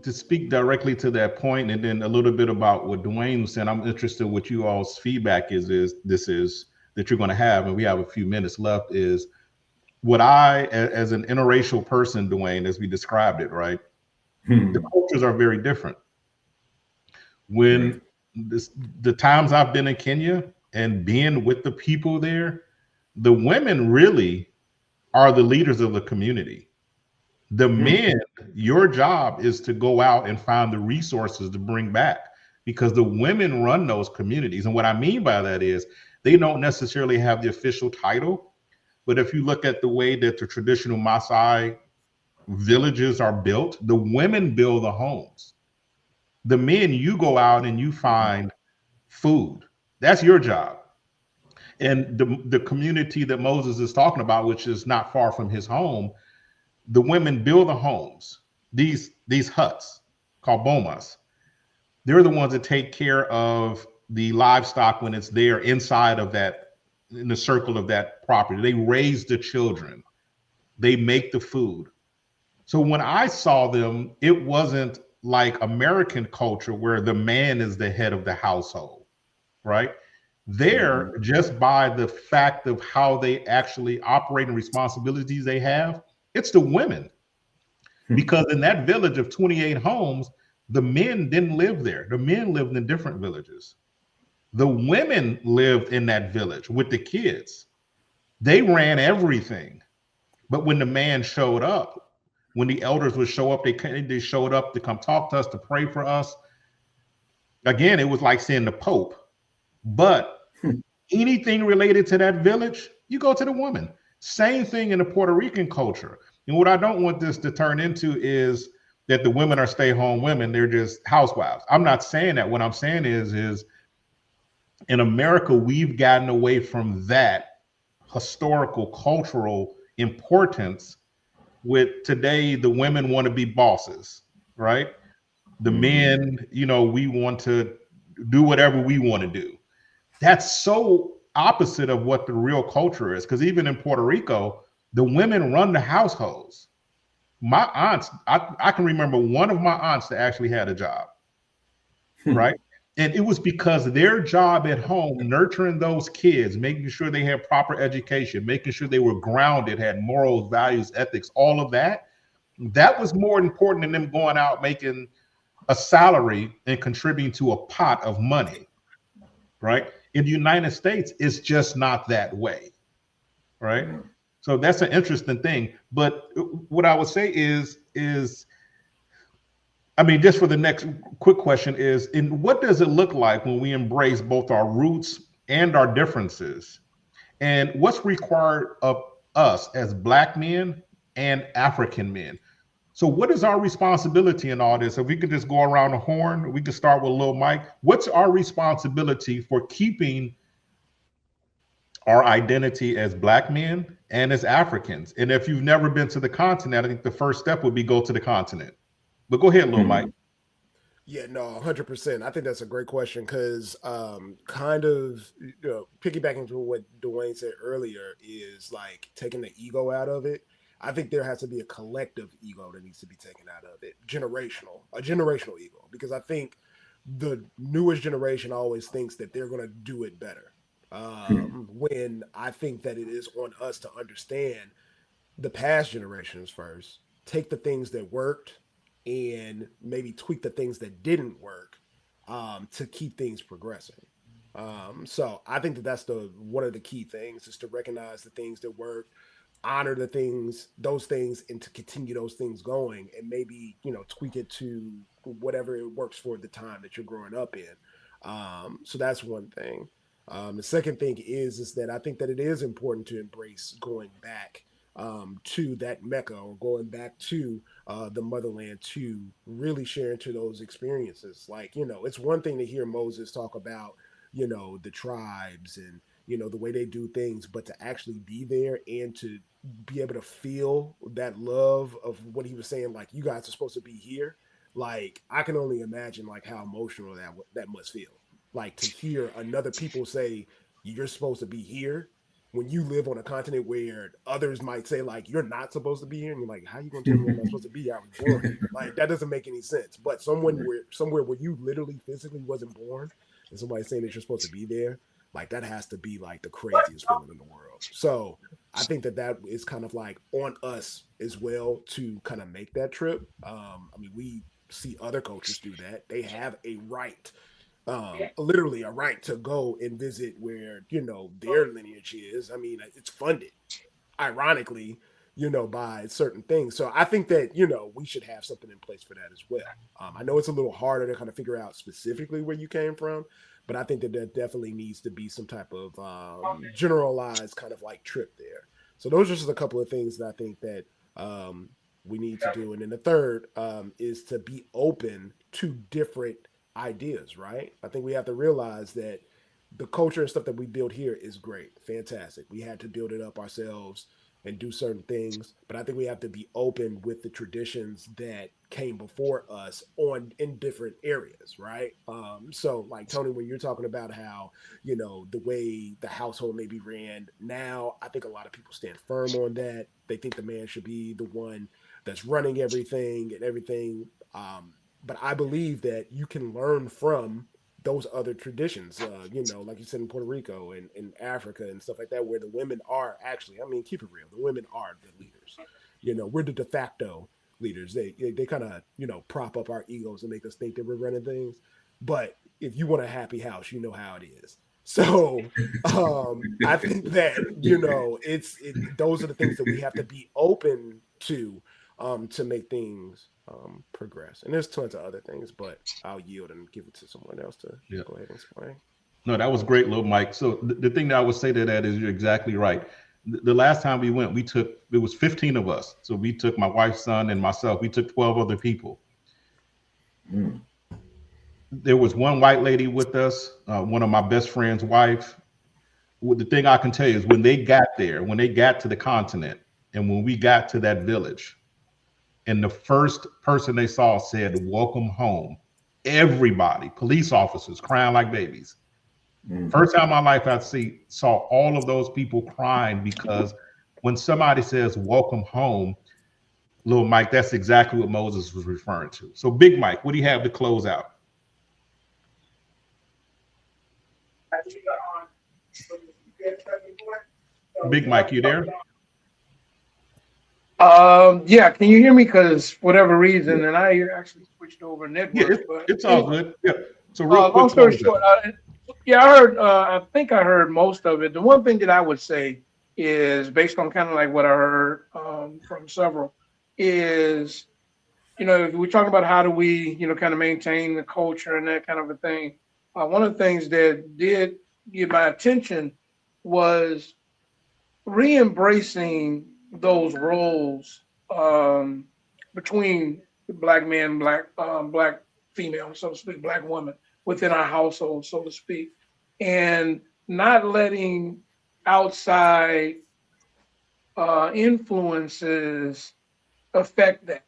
to speak directly to that point, and then a little bit about what Dwayne was saying, I'm interested what you all's feedback is that you're going to have, and we have a few minutes left. Is what as an interracial person, Dwayne, as we described it, right? The Hmm. cultures are very different. Right. When the times I've been in Kenya and being with the people there, the women really are the leaders of the community. The Hmm. men, your job is to go out and find the resources to bring back because the women run those communities. And what I mean by that is they don't necessarily have the official title, but if you look at the way that the traditional Maasai villages are built, the women build the homes. The men, you go out and you find food. That's your job. And the community that Moses is talking about, which is not far from his home, the women build the homes, these huts called bomas. They're the ones that take care of the livestock when it's there inside of that, in the circle of that property. They raise the children, they make the food. So when I saw them, it wasn't like American culture where the man is the head of the household, right? There, Hmm. just by the fact of how they actually operate and responsibilities they have, it's the women. Hmm. Because in that village of 28 homes, the men didn't live there. The men lived in different villages. The women lived in that village with the kids. They ran everything. But when the man showed up, when the elders would show up, they showed up to come talk to us, to pray for us. Again, it was like seeing the Pope. But anything related to that village, you go to the woman. Same thing in the Puerto Rican culture. And what I don't want this to turn into is that the women are stay-home women, they're just housewives. I'm not saying that. What I'm saying is in America, we've gotten away from that historical, cultural importance. With today, the women want to be bosses, right? The Hmm. men, we want to do whatever we want to do. That's so opposite of what the real culture is. Because even in Puerto Rico, the women run the households. My aunts, I can remember one of my aunts that actually had a job, right? And it was because their job at home, nurturing those kids, making sure they had proper education, making sure they were grounded, had morals, values, ethics, all of that. That was more important than them going out making a salary and contributing to a pot of money, right? In the United States, it's just not that way, right? Yeah. So that's an interesting thing. But what I would say is I mean, just for the next quick question is, in what does it look like when we embrace both our roots and our differences? And what's required of us as Black men and African men? So, what is our responsibility in all this? If we could just go around the horn, we could start with Lil Mike. What's our responsibility for keeping our identity as Black men and as Africans? And if you've never been to the continent, I think the first step would be go to the continent. But go ahead, Lil Mike. Hmm. Yeah, no, 100%. I think that's a great question because, kind of, piggybacking to what Dwayne said earlier is like taking the ego out of it. I think there has to be a collective ego that needs to be taken out of it, a generational ego, because I think the newest generation always thinks that they're going to do it better. When I think that it is on us to understand the past generations first, take the things that worked and maybe tweak the things that didn't work to keep things progressing. So I think that that's the one of the key things is to recognize the things that work, honor those things, and to continue those things going, and maybe tweak it to whatever it works for the time that you're growing up in. So that's one thing. The second thing is that I think that it is important to embrace going back to that Mecca or going back to the motherland to really share into those experiences. Like, it's one thing to hear Moses talk about, the tribes and, the way they do things, but to actually be there and to be able to feel that love of what he was saying, like, you guys are supposed to be here. Like, I can only imagine like how emotional that must feel. Like to hear another people say, you're supposed to be here when you live on a continent where others might say like you're not supposed to be here, and you're like, how are you gonna tell me I'm not supposed to be here? I was born here. Like that doesn't make any sense. But somewhere where you literally physically wasn't born, and somebody saying that you're supposed to be there, like that has to be like the craziest feeling in the world. So I think that is kind of like on us as well to kind of make that trip. I mean, we see other cultures do that. They have a right, literally a right to go and visit where their lineage is. I mean, it's funded, ironically, by certain things. So I think that we should have something in place for that as well. I know it's a little harder to kind of figure out specifically where you came from, but I think that there definitely needs to be some type of generalized kind of like trip there. So those are just a couple of things that I think that we need to do. And then the third is to be open to different ideas, right? I think we have to realize that the culture and stuff that we build here is great, fantastic. We had to build it up ourselves and do certain things, but I think we have to be open with the traditions that came before us on in different areas, right? So like Tony, when you're talking about how the way the household may be ran now, I think a lot of people stand firm on that. They think the man should be the one that's running everything and everything. But I believe that you can learn from those other traditions, like you said in Puerto Rico and in Africa and stuff like that, where the women are actually, I mean, keep it real, the women are the leaders. We're the de facto leaders. They kind of, prop up our egos and make us think that we're running things. But if you want a happy house, you know how it is. So I think that, those are the things that we have to be open to make things progress. And there's tons of other things, but I'll yield and give it to someone else to go ahead and explain. No, that was great, little Mike. So the thing that I would say to that is you're exactly right. The last time we went, it was 15 of us. So we took my wife's son and myself. We took 12 other people. Mm. There was one white lady with us, one of my best friend's wife. The thing I can tell you is when they got there, when they got to the continent, and when we got to that village, and the first person they saw said, "Welcome home." Everybody, police officers, crying like babies. Mm-hmm. First time in my life I saw all of those people crying because when somebody says, "Welcome home," little Mike, that's exactly what Moses was referring to. So, Big Mike, what do you have to close out? Big Mike, you there? Yeah, can you hear me? Because whatever reason, and I actually switched over network. Yeah, it's all good. Yeah. So real quick, long story short, I heard. I think I heard most of it. The one thing that I would say is based on kind of like what I heard from several is, we're talking about how do we, kind of maintain the culture and that kind of a thing. One of the things that did get my attention was re-embracing those roles between black men, black female, so to speak, black woman within our household, so to speak, and not letting outside influences affect that.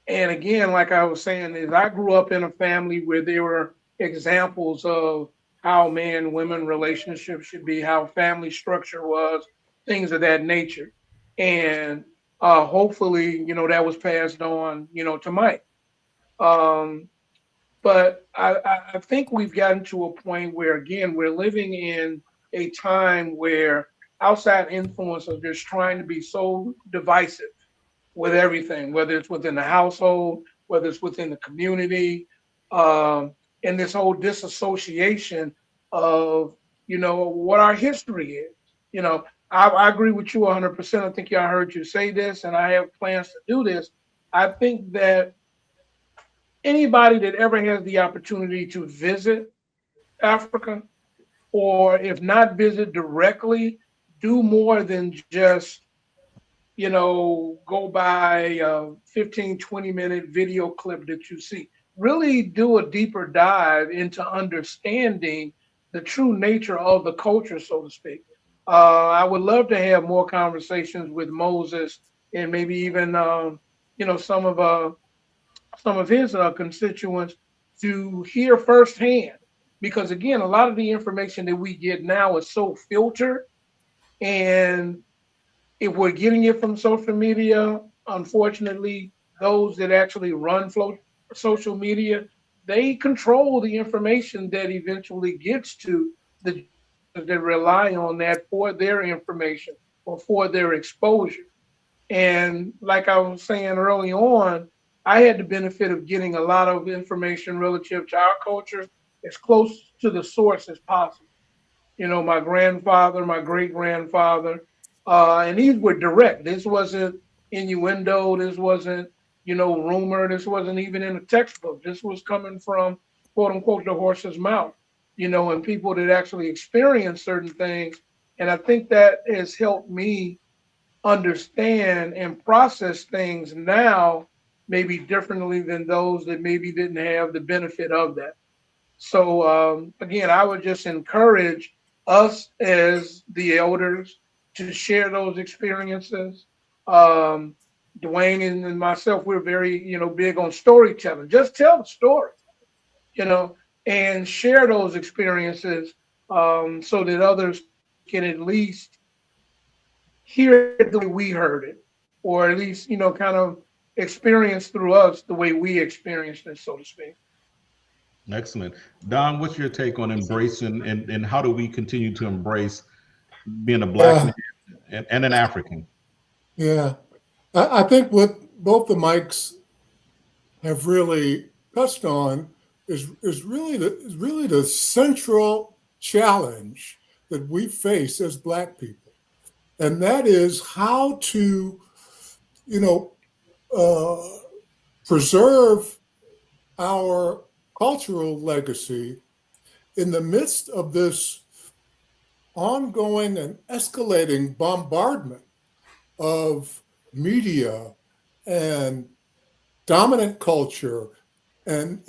And again, like I was saying, is I grew up in a family where there were examples of how man-women relationships should be, how family structure was, things of that nature. And hopefully, that was passed on, to Mike. But I think we've gotten to a point where, again, we're living in a time where outside influence are just trying to be so divisive with everything, whether it's within the household, whether it's within the community, and this whole disassociation of, what our history is. I agree with you 100%. I think I heard you say this, and I have plans to do this. I think that anybody that ever has the opportunity to visit Africa, or if not visit directly, do more than just, go by a 15, 20-minute video clip that you see. Really do a deeper dive into understanding the true nature of the culture, so to speak. I would love to have more conversations with Moses and maybe even, some of his constituents to hear firsthand. Because again, a lot of the information that we get now is so filtered And if we're getting it from social media, unfortunately, those that actually run social media, they control the information that eventually gets to the that rely on that for their information or for their exposure. And like I was saying early on, I had the benefit of getting a lot of information relative to our culture as close to the source as possible. You know, my grandfather, my great grandfather, and these were direct. This wasn't innuendo. This wasn't, rumor. This wasn't even in a textbook. This was coming from, quote unquote, the horse's mouth, and people that actually experienced certain things. And I think that has helped me understand and process things now maybe differently than those that maybe didn't have the benefit of that. So again, I would just encourage us as the elders to share those experiences. Um, Dwayne and myself, we're very, big on storytelling. Just tell the story, you know, and share those experiences so that others can at least hear it the way we heard it, or at least, kind of experience through us the way we experienced it, so to speak. Excellent. Don, what's your take on embracing and how do we continue to embrace being a black Yeah, man and an African? yeah. I think what both the mics have really touched on is really the central challenge that we face as Black people, and that is how to, you know, uh, preserve our cultural legacy in the midst of this ongoing and escalating bombardment of media and dominant culture and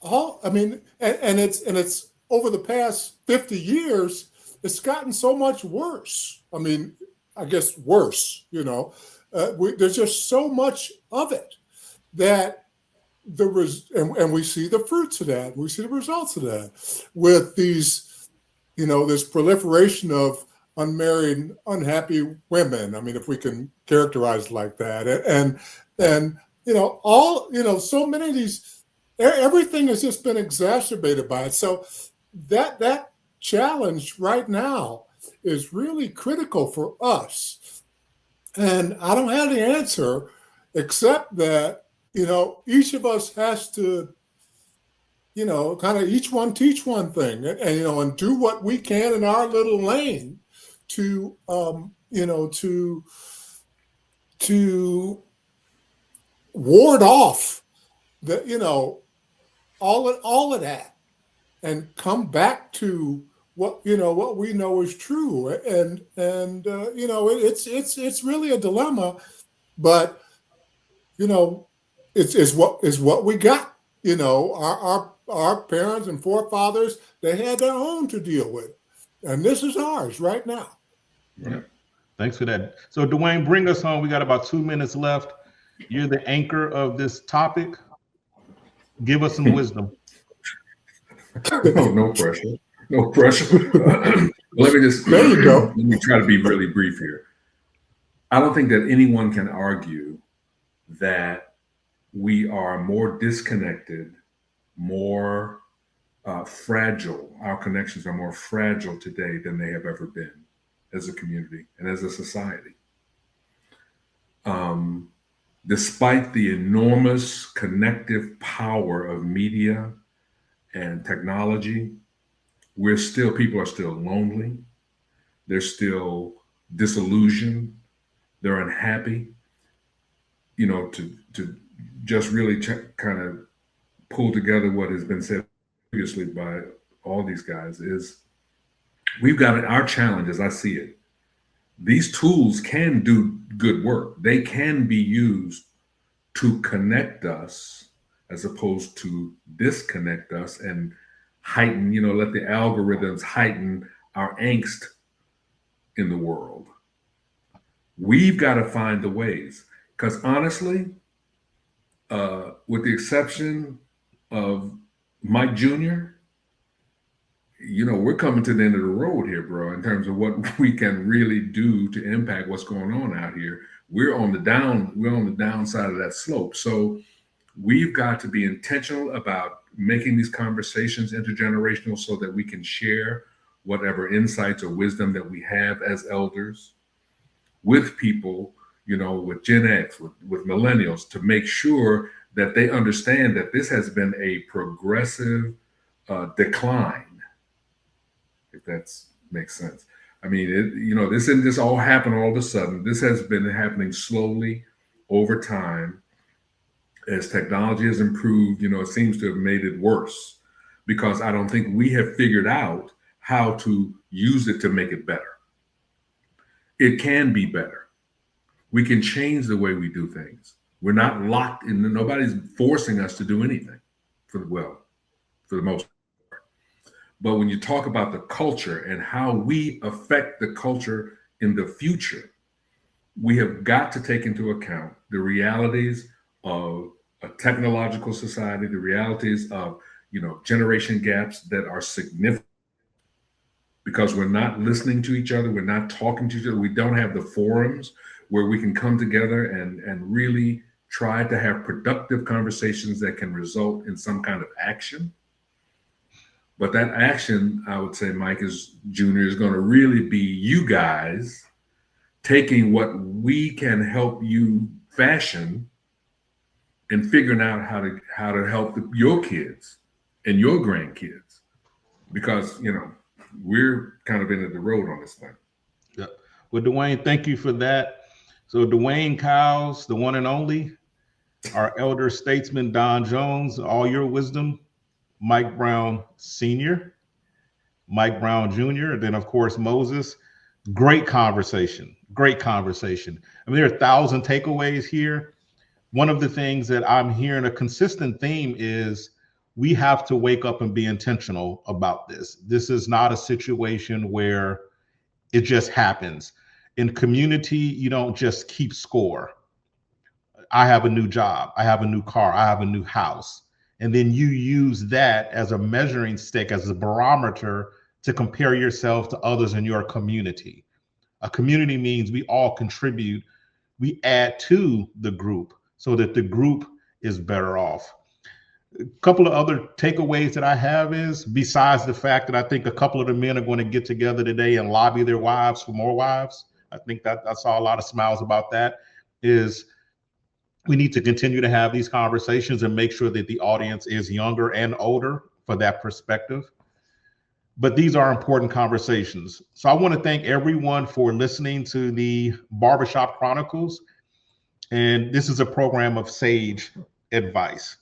all I mean and it's over the past 50 years it's gotten so much worse. I mean, I guess worse, there's just so much of it that and we see the fruits of that, we see the results of that with these, this proliferation of unmarried, unhappy women. I mean, if we can characterize it like that, and so many of these, everything has just been exacerbated by it. So that challenge right now is really critical for us, and I don't have the answer except that each of us has to kind of each one teach one thing, and do what we can in our little lane to to ward off the all of that and come back to what we know is true, it's really a dilemma, but you know it's what we got. Our parents and forefathers, they had their own to deal with, and this is ours right now. Yeah. Thanks for that. So Dwayne, bring us home. We got about 2 minutes left. You're the anchor of this topic. Give us some wisdom. No pressure. No pressure. Let me just There you go. let me try to be really brief here. I don't think that anyone can argue that we are more disconnected, more fragile. Our connections are more fragile today than they have ever been as a community and as a society. Despite the enormous connective power of media and technology, people are still lonely. They're still disillusioned. They're unhappy. To just really kind of pull together what has been said previously by all these guys is we've got our challenge, as I see it. These tools can do good work. They can be used to connect us as opposed to disconnect us and heighten, let the algorithms heighten our angst in the world. We've got to find the ways, because honestly, with the exception of Mike Jr., we're coming to the end of the road here, bro, in terms of what we can really do to impact what's going on out here. We're on the downside of that slope. So we've got to be intentional about making these conversations intergenerational so that we can share whatever insights or wisdom that we have as elders with people, with Gen X, with millennials, to make sure that they understand that this has been a progressive decline, if that makes sense. I mean, this didn't just all happen all of a sudden. This has been happening slowly over time. As technology has improved, it seems to have made it worse, because I don't think we have figured out how to use it to make it better. It can be better. We can change the way we do things. We're not locked in. Nobody's forcing us to do anything for the most part. But when you talk about the culture and how we affect the culture in the future, we have got to take into account the realities of a technological society, the realities of, generation gaps that are significant, because we're not listening to each other. We're not talking to each other. We don't have the forums where we can come together and really try to have productive conversations that can result in some kind of action. But that action, I would say, Mike Jr., is going to really be you guys taking what we can help you fashion and figuring out how to help your kids and your grandkids, because we're kind of in the road on this thing. Yeah. Well, Dwayne, thank you for that. So Dwayne Cowles, the one and only, our elder statesman Don Jones, all your wisdom, Mike Brown Sr., Mike Brown Jr., and then of course Moses. Great conversation. Great conversation. I mean, there are 1,000 takeaways here. One of the things that I'm hearing a consistent theme is we have to wake up and be intentional about this. This is not a situation where it just happens. In community, you don't just keep score. I have a new job, I have a new car, I have a new house. And then you use that as a measuring stick, as a barometer to compare yourself to others in your community. A community means we all contribute, we add to the group so that the group is better off. A couple of other takeaways that I have is, besides the fact that I think a couple of the men are going to get together today and lobby their wives for more wives. I think that I saw a lot of smiles about that. Is we need to continue to have these conversations and make sure that the audience is younger and older for that perspective. But these are important conversations. So I want to thank everyone for listening to the Barbershop Chronicles. And this is a program of Sage Advice.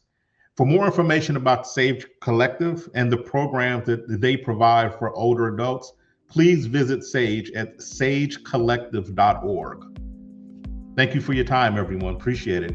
For more information about Sage Collective and the programs that they provide for older adults, please visit Sage at sagecollective.org. Thank you for your time, everyone. Appreciate it.